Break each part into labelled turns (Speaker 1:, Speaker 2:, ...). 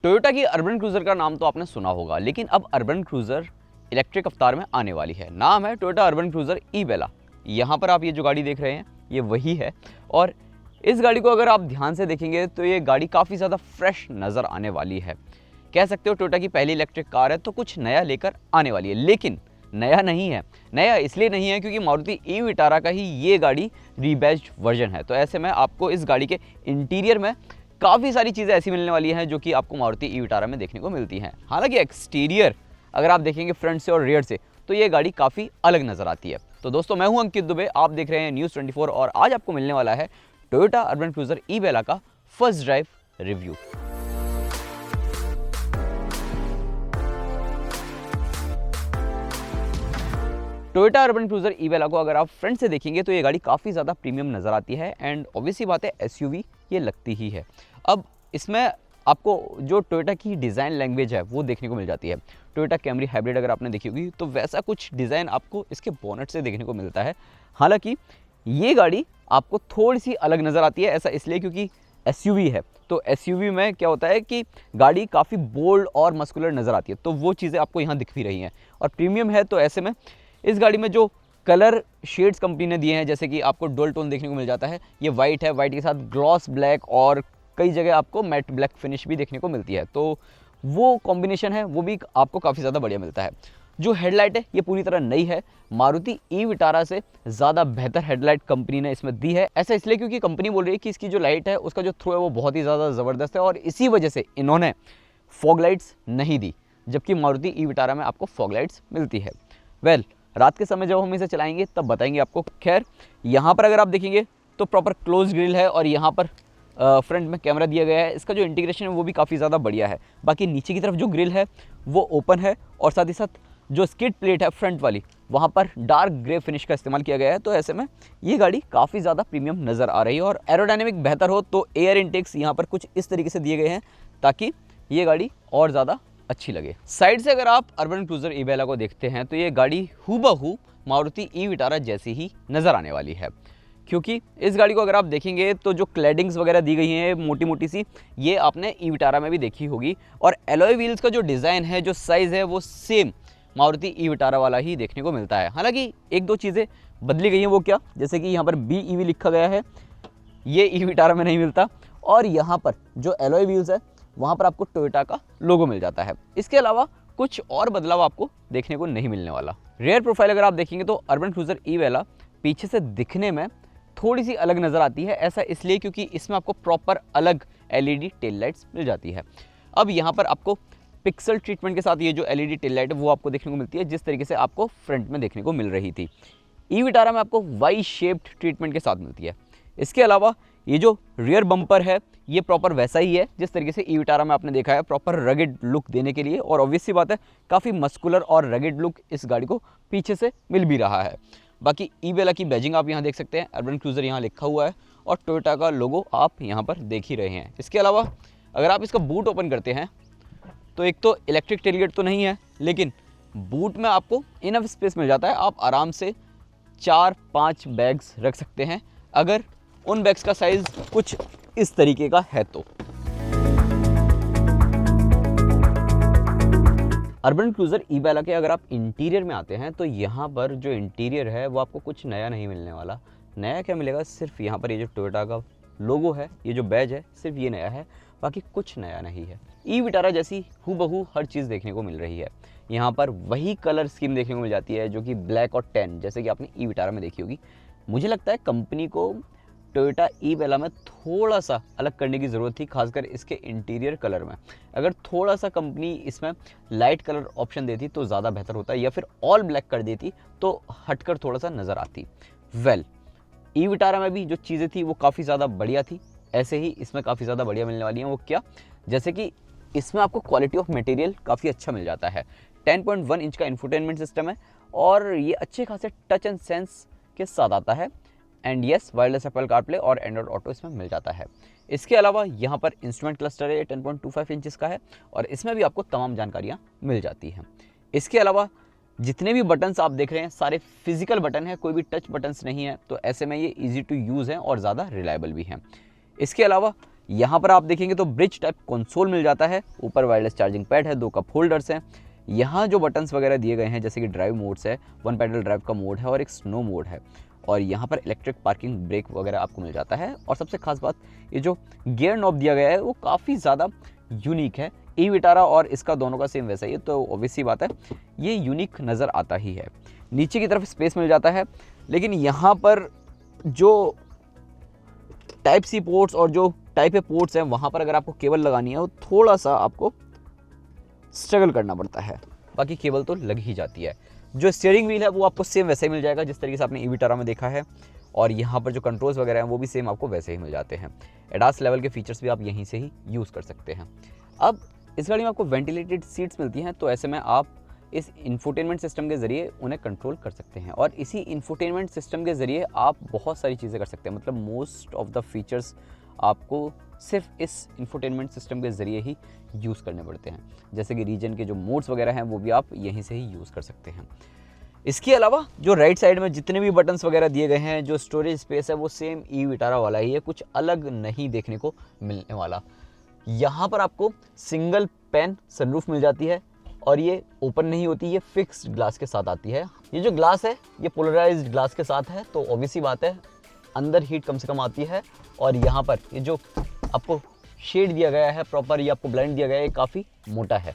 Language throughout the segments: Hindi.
Speaker 1: टोयोटा की अर्बन क्रूज़र का नाम तो आपने सुना होगा, लेकिन अब अर्बन क्रूज़र इलेक्ट्रिक अवतार में आने वाली है। नाम है टोयोटा अर्बन क्रूज़र ई बेला। यहाँ पर आप ये जो गाड़ी देख रहे हैं ये वही है। और इस गाड़ी को अगर आप ध्यान से देखेंगे तो ये गाड़ी काफ़ी ज़्यादा फ्रेश नज़र आने वाली है। कह सकते हो टोयोटा की पहली इलेक्ट्रिक कार है तो कुछ नया लेकर आने वाली है, लेकिन नया नहीं है। नया इसलिए नहीं है क्योंकि मारुति ई विटारा का ही ये गाड़ी रीबैज्ड वर्जन है। तो ऐसे में आपको इस गाड़ी के इंटीरियर में काफ़ी सारी चीज़ें ऐसी मिलने वाली हैं जो कि आपको मारुति ई विटारा में देखने को मिलती हैं। हालांकि एक्सटीरियर अगर आप देखेंगे फ्रंट से और रियर से तो ये गाड़ी काफ़ी अलग नज़र आती है। तो दोस्तों, मैं हूं अंकित दुबे, आप देख रहे हैं न्यूज़ 24 और आज आपको मिलने वाला है Toyota Urban Cruiser Ebella का first drive review. Toyota Urban Cruiser Ebella को अगर आप फ्रंट से देखेंगे तो ये गाड़ी काफ़ी ज़्यादा प्रीमियम नज़र आती है एंड ऑब्वियसली बात है एसयूवी ये लगती ही है। अब इसमें आपको जो टोयोटा की डिज़ाइन लैंग्वेज है वो देखने को मिल जाती है। टोयोटा कैमरी हाइब्रिड अगर आपने देखी होगी तो वैसा कुछ डिज़ाइन आपको इसके बोनट से देखने को मिलता है। हालांकि ये गाड़ी आपको थोड़ी सी अलग नज़र आती है, ऐसा इसलिए क्योंकि एसयूवी है। तो एसयूवी में क्या होता है कि गाड़ी काफ़ी बोल्ड और मस्कुलर नज़र आती है, तो वो चीज़ें आपको यहाँ दिख भी रही हैं। और प्रीमियम है तो ऐसे में इस गाड़ी में जो कलर शेड्स कंपनी ने दिए हैं, जैसे कि आपको डुअल टोन देखने को मिल जाता है। ये वाइट है, वाइट के साथ ग्लॉस ब्लैक और कई जगह आपको मैट ब्लैक फिनिश भी देखने को मिलती है। तो वो कॉम्बिनेशन है वो भी आपको काफ़ी ज़्यादा बढ़िया मिलता है। जो हेडलाइट है ये पूरी तरह नई है। मारुति ई विटारा से ज़्यादा बेहतर हेडलाइट कंपनी ने इसमें दी है। ऐसा इसलिए क्योंकि कंपनी बोल रही है कि इसकी जो लाइट है उसका जो थ्रो है वो बहुत ही ज़्यादा ज़बरदस्त है और इसी वजह से इन्होंने फॉग लाइट्स नहीं दी, जबकि मारुति ई विटारा में आपको फॉग लाइट्स मिलती है। रात के समय जब हम इसे चलाएंगे तब बताएंगे आपको। खैर, यहाँ पर अगर आप देखेंगे तो प्रॉपर क्लोज ग्रिल है और यहाँ पर फ्रंट में कैमरा दिया गया है। इसका जो इंटीग्रेशन है वो भी काफ़ी ज़्यादा बढ़िया है। बाकी नीचे की तरफ जो ग्रिल है वो ओपन है और साथ ही साथ जो स्किड प्लेट है फ्रंट वाली वहाँ पर डार्क ग्रे फिनिश का इस्तेमाल किया गया है। तो ऐसे में ये गाड़ी काफ़ी ज़्यादा प्रीमियम नज़र आ रही है। और एरोडायनेमिक बेहतर हो तो एयर इनटेक्स यहाँ पर कुछ इस तरीके से दिए गए हैं ताकि ये गाड़ी और ज़्यादा अच्छी लगे। साइड से अगर आप अर्बन क्रूज़र ई बेला को देखते हैं तो ये गाड़ी हूबहू मारुति ई विटारा जैसी ही नज़र आने वाली है, क्योंकि इस गाड़ी को अगर आप देखेंगे तो जो क्लैडिंग्स वगैरह दी गई हैं मोटी मोटी सी, ये आपने ई विटारा में भी देखी होगी। और एलॉय व्हील्स का जो डिज़ाइन है, जो साइज़ है वो सेम मारुति ई विटारा वाला ही देखने को मिलता है। हालांकि एक दो चीज़ें बदली गई हैं, वो क्या, जैसे कि यहाँ पर BEV लिखा गया है, ये ई विटारा में नहीं मिलता। और यहाँ पर जो एलॉय व्हील्स है वहाँ पर आपको टोयोटा का लोगो मिल जाता है। इसके अलावा कुछ और बदलाव आपको देखने को नहीं मिलने वाला। रेयर प्रोफाइल अगर आप देखेंगे तो अर्बन क्रूज़र ई बेला पीछे से दिखने में थोड़ी सी अलग नज़र आती है। ऐसा इसलिए क्योंकि इसमें आपको प्रॉपर अलग LED टेल लाइट्स मिल जाती है। अब यहाँ पर आपको पिक्सल ट्रीटमेंट के साथ ये जो LED टेल लाइट है वो आपको देखने को मिलती है, जिस तरीके से आपको फ्रंट में देखने को मिल रही थी। ई विटारा में आपको वाई शेप्ड ट्रीटमेंट के साथ मिलती है। इसके अलावा ये जो रियर बम्पर है ये प्रॉपर वैसा ही है जिस तरीके से ई विटारा में आपने देखा है, प्रॉपर रगेड लुक देने के लिए। और ऑब्वियसली बात है काफ़ी मस्कुलर और रगेड लुक इस गाड़ी को पीछे से मिल भी रहा है। बाकी ई बेला की बैजिंग आप यहाँ देख सकते हैं, अर्बन क्रूज़र यहाँ लिखा हुआ है और टोयोटा का लोगो आप यहाँ पर देख ही रहे हैं। इसके अलावा अगर आप इसका बूट ओपन करते हैं तो एक तो इलेक्ट्रिक टेलगेट तो नहीं है, लेकिन बूट में आपको इनफ स्पेस मिल जाता है। आप आराम से 4-5 बैग्स रख सकते हैं अगर उन बैग्स का साइज़ कुछ इस तरीके का है तो। अर्बन क्रूज़र ई बेला के अगर आप इंटीरियर में आते हैं तो यहाँ पर जो इंटीरियर है वो आपको कुछ नया नहीं मिलने वाला। नया क्या मिलेगा, सिर्फ यहाँ पर ये जो टोयोटा का लोगो है, ये जो बैज है, सिर्फ ये नया है, बाकी कुछ नया नहीं है। ई विटारा जैसी हूबहू हर चीज़ देखने को मिल रही है। यहाँ पर वही कलर स्कीम देखने को मिल जाती है जो कि ब्लैक और टैन, जैसे कि आपने ई विटारा में देखी होगी। मुझे लगता है कंपनी को टोयोटा ई बेला में थोड़ा सा अलग करने की ज़रूरत थी, खासकर इसके इंटीरियर कलर में। अगर थोड़ा सा कंपनी इसमें लाइट कलर ऑप्शन देती तो ज़्यादा बेहतर होता, या फिर ऑल ब्लैक कर देती तो हटकर थोड़ा सा नज़र आती। ई विटारा में भी जो चीज़ें थी वो काफ़ी ज़्यादा बढ़िया थी, ऐसे ही इसमें काफ़ी ज़्यादा बढ़िया मिलने वाली हैं। वो क्या, जैसे कि इसमें आपको क्वालिटी ऑफ मटेरियल काफ़ी अच्छा मिल जाता है। 10.1 इंच का इंफोटेनमेंट सिस्टम है और ये अच्छे खासे टच एंड सेंस के साथ आता है। And yes, wireless Apple CarPlay और एंड्रॉइड ऑटो इसमें मिल जाता है। इसके अलावा यहाँ पर इंस्ट्रूमेंट क्लस्टर है, 10.25 इंचेस का है और इसमें भी आपको तमाम जानकारियाँ मिल जाती हैं। इसके अलावा जितने भी बटन्स आप देख रहे हैं सारे फिजिकल बटन है, कोई भी टच बटन्स नहीं है। तो ऐसे में ये ईजी टू यूज़ है और ज़्यादा रिलायबल भी हैं। इसके अलावा यहाँ पर आप देखेंगे तो ब्रिज टाइप कंसोल मिल जाता है, ऊपर वायरलेस चार्जिंग पैड है, 2 कप होल्डर्स हैं। यहाँ जो बटन्स वगैरह दिए गए हैं जैसे कि ड्राइव मोड्स है, 1 पैडल ड्राइव का मोड है और एक स्नो मोड है, और यहाँ पर इलेक्ट्रिक पार्किंग ब्रेक वगैरह आपको मिल जाता है। और सबसे खास बात, ये जो गियर नॉब दिया गया है वो काफ़ी ज़्यादा यूनिक है। ई विटारा और इसका दोनों का सेम वैसा ही है, तो ऑब्वियस सी बात है ये यूनिक नज़र आता ही है। नीचे की तरफ स्पेस मिल जाता है, लेकिन यहाँ पर जो टाइप सी पोर्ट्स और जो टाइप ए पोर्ट्स हैं वहाँ पर अगर आपको केबल लगानी है वो थोड़ा सा आपको स्ट्रगल करना पड़ता है, बाकी केबल तो लग ही जाती है। जो स्टीयरिंग व्हील है वो आपको सेम वैसे ही मिल जाएगा जिस तरीके से आपने ई विटारा में देखा है, और यहाँ पर जो कंट्रोल्स वगैरह हैं वो भी सेम आपको वैसे ही मिल जाते हैं। एडास लेवल के फीचर्स भी आप यहीं से ही यूज़ कर सकते हैं। अब इस गाड़ी में आपको वेंटिलेटेड सीट्स मिलती हैं, तो ऐसे में आप इस इंफोटेनमेंट सिस्टम के ज़रिए उन्हें कंट्रोल कर सकते हैं, और इसी इंफोटेनमेंट सिस्टम के ज़रिए आप बहुत सारी चीज़ें कर सकते हैं। मतलब मोस्ट ऑफ द फीचर्स आपको सिर्फ इस इंफोटेनमेंट सिस्टम के ज़रिए ही यूज़ करने पड़ते हैं, जैसे कि रीजन के जो मोड्स वगैरह हैं वो भी आप यहीं से ही यूज़ कर सकते हैं। इसके अलावा जो राइट साइड में जितने भी बटन्स वगैरह दिए गए हैं, जो स्टोरेज स्पेस है वो सेम ई विटारा वाला ही है, कुछ अलग नहीं देखने को मिलने वाला। यहाँ पर आपको सिंगल पैन सनरूफ मिल जाती है, और ये ओपन नहीं होती, ये फिक्स्ड ग्लास के साथ आती है। ये जो ग्लास है ये पोलराइज्ड ग्लास के साथ है, तो ऑब्वियसली बात है अंदर हीट कम से कम आती है। और यहाँ पर ये जो आपको शेड दिया गया है प्रॉपर, ये आपको ब्लेंड दिया गया है, ये काफ़ी मोटा है।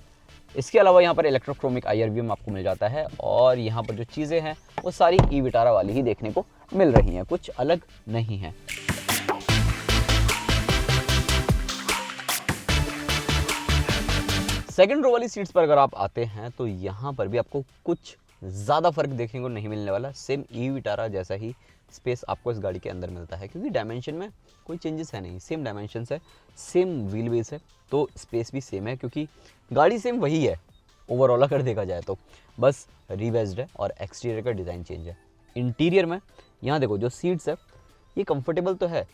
Speaker 1: इसके अलावा यहाँ पर इलेक्ट्रोक्रोमिक IRVM आपको मिल जाता है, और यहाँ पर जो चीज़ें हैं वो सारी ई विटारा वाली ही देखने को मिल रही हैं, कुछ अलग नहीं है। सेकंड रो वाली सीट्स पर अगर आप आते हैं तो यहाँ पर भी आपको कुछ ज़्यादा फर्क देखने को नहीं मिलने वाला। सेम ई विटारा जैसा ही स्पेस आपको इस गाड़ी के अंदर मिलता है, क्योंकि डायमेंशन में कोई चेंजेस है नहीं, सेम डायमेंशंस है, सेम व्हील बेस है, तो स्पेस भी सेम है, क्योंकि गाड़ी सेम वही है ओवरऑल अगर देखा जाए तो, बस रिवेस्ड है और एक्सटीरियर का डिज़ाइन चेंज है। इंटीरियर में यहाँ देखो जो सीट्स है ये कंफर्टेबल तो है,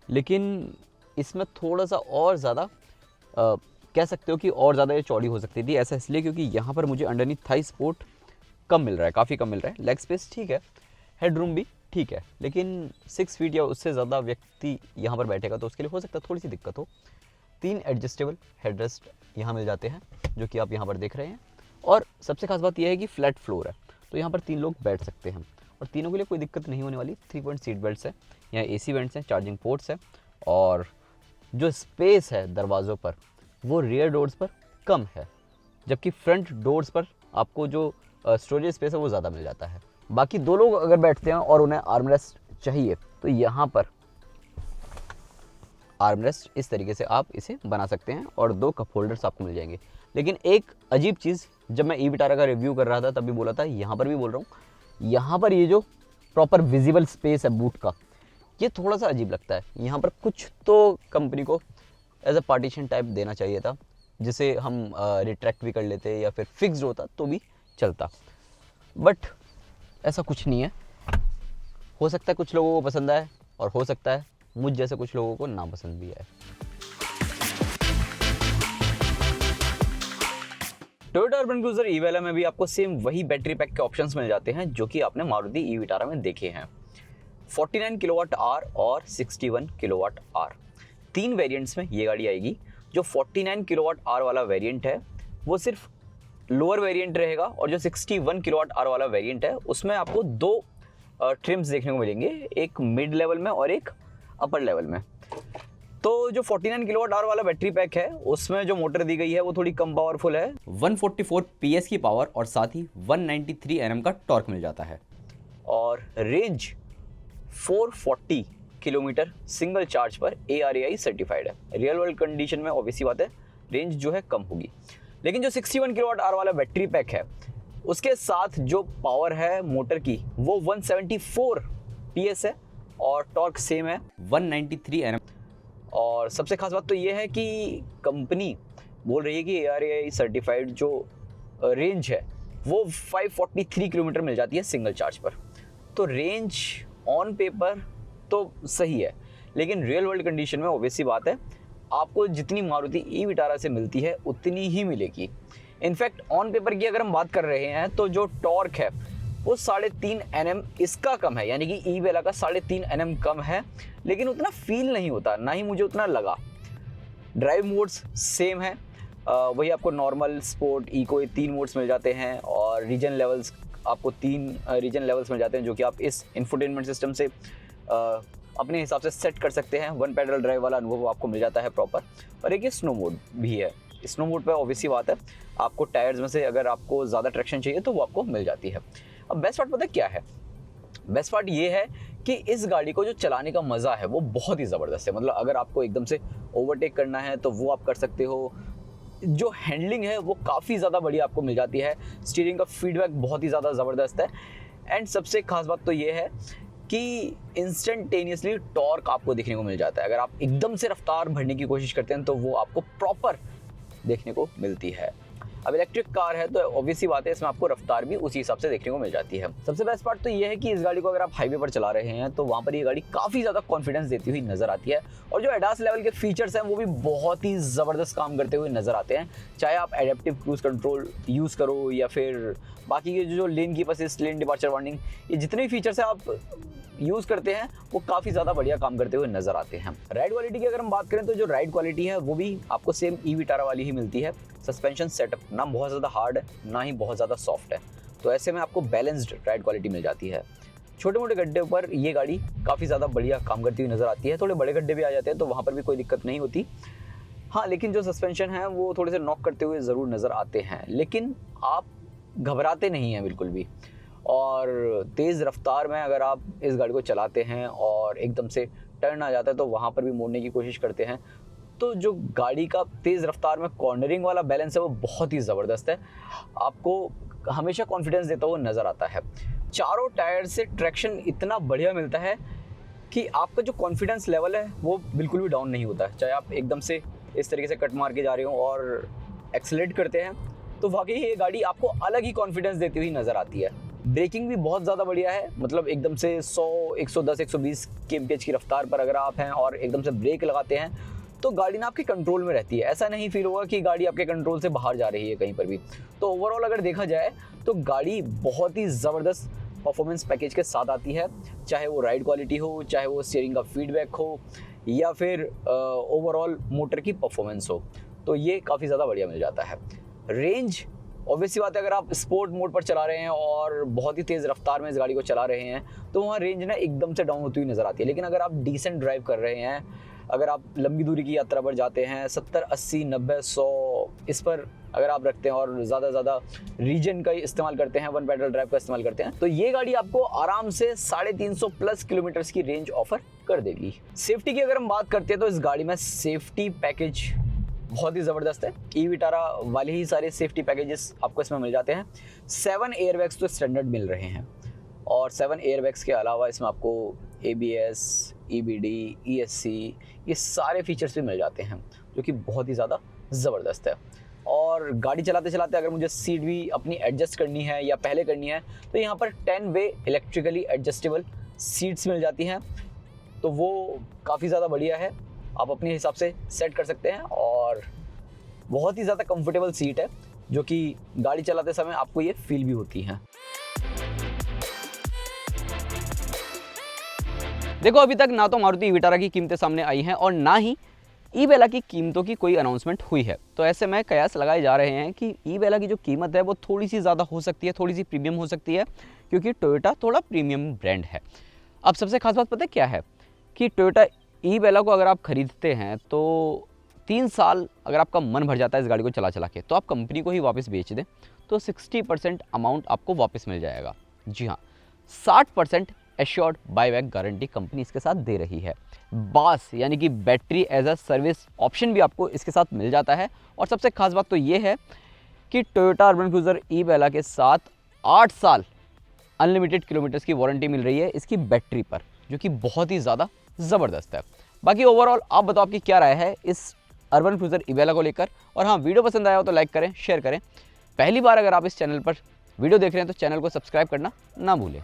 Speaker 1: लेकिन इसमें थोड़ा सा और ज़्यादा कह सकते हो कि और ज़्यादा ये चौड़ी हो सकती थी। ऐसा इसलिए क्योंकि यहाँ पर मुझे अंडरनीथ थाई सपोर्ट कम मिल रहा है, काफ़ी कम मिल रहा है। लेग स्पेस ठीक है, हेडरूम भी ठीक है, लेकिन 6 फीट या उससे ज़्यादा व्यक्ति यहाँ पर बैठेगा तो उसके लिए हो सकता है थोड़ी सी दिक्कत हो। 3 एडजस्टेबल हेडरेस्ट यहाँ मिल जाते हैं, जो कि आप यहाँ पर देख रहे हैं, और सबसे खास बात यह है कि फ्लैट फ्लोर है, तो यहाँ पर 3 लोग बैठ सकते हैं, और तीनों के लिए कोई दिक्कत नहीं होने वाली। 3 पॉइंट सीट बेल्ट्स है, यहाँ AC वेंट्स हैं, चार्जिंग पोर्ट्स है, और जो स्पेस है दरवाज़ों पर वो रियर डोर्स पर कम है, जबकि फ्रंट डोर्स पर आपको जो स्टोरेज स्पेस है वो ज़्यादा मिल जाता है। बाकी 2 लोग अगर बैठते हैं और उन्हें आर्मरेस्ट चाहिए तो यहाँ पर आर्मरेस्ट इस तरीके से आप इसे बना सकते हैं, और 2 कप होल्डर्स आपको मिल जाएंगे। लेकिन एक अजीब चीज़, जब मैं ई विटारा का रिव्यू कर रहा था तब भी बोला था, यहाँ पर भी बोल रहा हूँ, यहाँ पर ये जो प्रॉपर विजिबल स्पेस है बूट का, ये थोड़ा सा अजीब लगता है। यहाँ पर कुछ तो कंपनी को एज अ पार्टीशन टाइप देना चाहिए था, जिसे हम रिट्रैक्ट भी कर लेते या फिर फिक्स्ड होता तो भी चलता, बट ऐसा कुछ नहीं है। हो सकता है कुछ लोगों को पसंद आए, और हो सकता है मुझ जैसे कुछ लोगों को ना पसंद भी आए। टोयोटा अर्बन क्रूजर ई-वेला में भी आपको सेम वही बैटरी पैक के ऑप्शंस मिल जाते हैं जो कि आपने मारुति ई विटारा में देखे हैं। 49 किलोवाट आवर और 61 किलोवाट आवर, 3 वेरिएंट्स में ये गाड़ी आएगी। जो 49 किलोवाट आवर वाला वेरिएंट है वो सिर्फ लोअर वेरिएंट रहेगा, और जो 61 किलोवाट आवर वाला वेरिएंट है उसमें आपको 2 ट्रिम्स देखने को मिलेंगे, एक मिड लेवल में और एक अपर लेवल में। तो जो 49 किलोवाट आवर वाला बैटरी पैक है उसमें जो मोटर दी गई है वो थोड़ी कम पावरफुल है, 144 PS की पावर और साथ ही 193 Nm का टॉर्क मिल जाता है, और रेंज 440 किलोमीटर सिंगल चार्ज पर ARAI सर्टिफाइड है। रियल वर्ल्ड कंडीशन में ऑब्वियसली बात है रेंज जो है कम होगी, लेकिन जो 61 किलोवाट आवर वाला बैटरी पैक है उसके साथ जो पावर है मोटर की वो 174 PS है, और टॉर्क सेम है 193 Nm। और सबसे खास बात तो ये है कि कंपनी बोल रही है कि ARAI सर्टिफाइड जो रेंज है वो 543 किलोमीटर मिल जाती है सिंगल चार्ज पर। तो रेंज ऑन पेपर तो सही है, लेकिन रियल वर्ल्ड कंडीशन में ऑब्वियसली बात है आपको जितनी मारुति ई विटारा से मिलती है उतनी ही मिलेगी। इनफैक्ट ऑन पेपर की अगर हम बात कर रहे हैं तो जो टॉर्क है वो 3.5 Nm इसका कम है, यानी कि ई वेला का 3.5 Nm कम है, लेकिन उतना फील नहीं होता, ना ही मुझे उतना लगा। ड्राइव मोड्स सेम है, वही आपको नॉर्मल, स्पोर्ट, इको, ये 3 मोड्स मिल जाते हैं और रीजन लेवल्स आपको 3 रीजन लेवल्स मिल जाते हैं जो कि आप इस इंफोटेनमेंट सिस्टम से अपने हिसाब से सेट कर सकते हैं। 1 पैडल ड्राइव वाला अनुभव आपको मिल जाता है प्रॉपर। और एक ये स्नो मोड भी है। स्नो मोड पे ऑब्वियसली बात है आपको टायर्स में से अगर आपको ज़्यादा ट्रैक्शन चाहिए तो वो आपको मिल जाती है। अब बेस्ट पार्ट पता है क्या है? बेस्ट पार्ट ये है कि इस गाड़ी को जो चलाने का मज़ा है वो बहुत ही ज़बरदस्त है। मतलब अगर आपको एकदम से ओवरटेक करना है तो वो आप कर सकते हो। जो हैंडलिंग है वो काफ़ी ज़्यादा बढ़िया आपको मिल जाती है। स्टीयरिंग का फीडबैक बहुत ही ज़्यादा ज़बरदस्त है। एंड सबसे खास बात तो ये है कि इंस्टेंटेनियसली टॉर्क आपको देखने को मिल जाता है। अगर आप एकदम से रफ्तार भरने की कोशिश करते हैं तो वो आपको प्रॉपर देखने को मिलती है। अब इलेक्ट्रिक कार है तो ऑब्वियसली बात है इसमें आपको रफ्तार भी उसी हिसाब से देखने को मिल जाती है। सबसे बेस्ट पार्ट तो ये है कि इस गाड़ी को अगर आप हाईवे पर चला रहे हैं तो वहाँ पर ये गाड़ी काफ़ी ज़्यादा कॉन्फिडेंस देती हुई नजर आती है। और जो एडास लेवल के फीचर्स हैं वो भी बहुत ही ज़बरदस्त काम करते हुए नजर आते हैं। चाहे आप एडेप्टिव क्रूज कंट्रोल यूज़ करो या फिर बाकी के जो lane keep assist, lane departure warning, ये जितने भी फीचर्स हैं आप यूज़ करते हैं वो काफ़ी ज़्यादा बढ़िया काम करते हुए नजर आते हैं। राइड क्वालिटी की अगर हम बात करें तो जो राइड क्वालिटी है वो भी आपको सेम ई विटारा वाली ही मिलती है। सस्पेंशन सेटअप ना बहुत ज़्यादा हार्ड है ना ही बहुत ज़्यादा सॉफ्ट है, तो ऐसे में आपको बैलेंस्ड राइड क्वालिटी मिल जाती है। छोटे मोटे गड्ढे पर ये गाड़ी काफ़ी ज़्यादा बढ़िया काम करती हुई नज़र आती है। थोड़े बड़े गड्ढे भी आ जाते हैं तो वहाँ पर भी कोई दिक्कत नहीं होती। हाँ, लेकिन जो सस्पेंशन है वो थोड़े से नॉक करते हुए ज़रूर नज़र आते हैं, लेकिन आप घबराते नहीं हैं बिल्कुल भी। और तेज़ रफ्तार में अगर आप इस गाड़ी को चलाते हैं और एकदम से टर्न आ जाता है तो वहाँ पर भी मोड़ने की कोशिश करते हैं, तो जो गाड़ी का तेज़ रफ्तार में कॉर्नरिंग वाला बैलेंस है वो बहुत ही ज़बरदस्त है। आपको हमेशा कॉन्फिडेंस देता हुआ नज़र आता है। चारों टायर से ट्रैक्शन इतना बढ़िया मिलता है कि आपका जो कॉन्फिडेंस लेवल है वो बिल्कुल भी डाउन नहीं होता है। चाहे आप एकदम से इस तरीके से कट मार के जा रहे हो और एक्सेलरेट करते हैं तो वाकई ये गाड़ी आपको अलग ही कॉन्फिडेंस देती हुई नज़र आती है। ब्रेकिंग भी बहुत ज़्यादा बढ़िया है। मतलब एकदम से 100, 110, 120 kmph की रफ्तार पर अगर आप हैं और एकदम से ब्रेक लगाते हैं तो गाड़ी ना आपके कंट्रोल में रहती है। ऐसा नहीं फील होगा कि गाड़ी आपके कंट्रोल से बाहर जा रही है कहीं पर भी। तो ओवरऑल अगर देखा जाए तो गाड़ी बहुत ही ज़बरदस्त परफॉर्मेंस पैकेज के साथ आती है, चाहे वो राइड क्वालिटी हो, चाहे वो स्टीयरिंग का फीडबैक हो या फिर ओवरऑल मोटर की परफॉर्मेंस हो, तो ये काफ़ी ज़्यादा बढ़िया मिल जाता है। रेंज ऑब्वियसली बात है अगर आप स्पोर्ट मोड पर चला रहे हैं और बहुत ही तेज़ रफ्तार में इस गाड़ी को चला रहे हैं तो वहाँ रेंज ना एकदम से डाउन होती हुई नज़र आती है। लेकिन अगर आप डिसेंट ड्राइव कर रहे हैं, अगर आप लंबी दूरी की यात्रा पर जाते हैं, 70, 80, 90, 100 इस पर अगर आप रखते हैं और ज़्यादा रीजन का इस्तेमाल करते हैं, 1 पैडल ड्राइव का इस्तेमाल करते हैं, तो ये गाड़ी आपको आराम से 350 प्लस किलोमीटर्स की रेंज ऑफर कर देगी। सेफ्टी की अगर हम बात करते हैं तो इस गाड़ी में सेफ्टी पैकेज बहुत ही ज़बरदस्त है। ई विटारा वाले ही सारे सेफ्टी पैकेजेस आपको इसमें मिल जाते हैं। 7 एयरबैग्स तो स्टैंडर्ड मिल रहे हैं और 7 एयरबैग्स के अलावा इसमें आपको ABS, EBD, ESC ये सारे फीचर्स भी मिल जाते हैं जो कि बहुत ही ज़्यादा ज़बरदस्त है। और गाड़ी चलाते चलाते अगर मुझे सीट भी अपनी एडजस्ट करनी है या पहले करनी है तो यहाँ पर 10 वे इलेक्ट्रिकली एडजस्टेबल सीट्स मिल जाती हैं, तो वो काफ़ी ज़्यादा बढ़िया है। आप अपने हिसाब से सेट कर सकते हैं और बहुत ही ज़्यादा कंफर्टेबल सीट है जो कि गाड़ी चलाते समय आपको ये फील भी होती है।
Speaker 2: देखो अभी तक ना तो मारुति विटारा की कीमतें सामने आई हैं और ना ही ई-बेला की कीमतों की कोई अनाउंसमेंट हुई है, तो ऐसे में कयास लगाए जा रहे हैं कि ई-बेला की जो कीमत है वो थोड़ी सी ज़्यादा हो सकती है, थोड़ी सी प्रीमियम हो सकती है, क्योंकि टोयोटा थोड़ा प्रीमियम ब्रांड है। अब सबसे खास बात पता है क्या है कि टोयोटा ई-बेला को अगर आप खरीदते हैं तो 3 साल अगर आपका मन भर जाता है इस गाड़ी को चला चला के तो आप कंपनी को ही वापस बेच दें तो 60% अमाउंट आपको वापस मिल जाएगा। जी हाँ, 60% एश्योर्ड बाईबैक गारंटी कंपनी इसके साथ दे रही है। बास यानी कि battery as a service option भी आपको इसके साथ मिल जाता है। और सबसे खास बात तो ये है कि टोयोटा अर्बन क्रूजर ई-बेला के साथ 8 साल अनलिमिटेड किलोमीटर्स की वारंटी मिल रही है इसकी बैटरी पर, जो कि बहुत ही ज़्यादा ज़बरदस्त है। बाकी ओवरऑल आप बताओ आपकी क्या राय है इस अर्बन क्रूजर ई-बेला को लेकर। और हाँ, वीडियो पसंद आया हो तो लाइक करें, शेयर करें। पहली बार अगर आप इस चैनल पर वीडियो देख रहे हैं तो चैनल को सब्सक्राइब करना ना भूलें।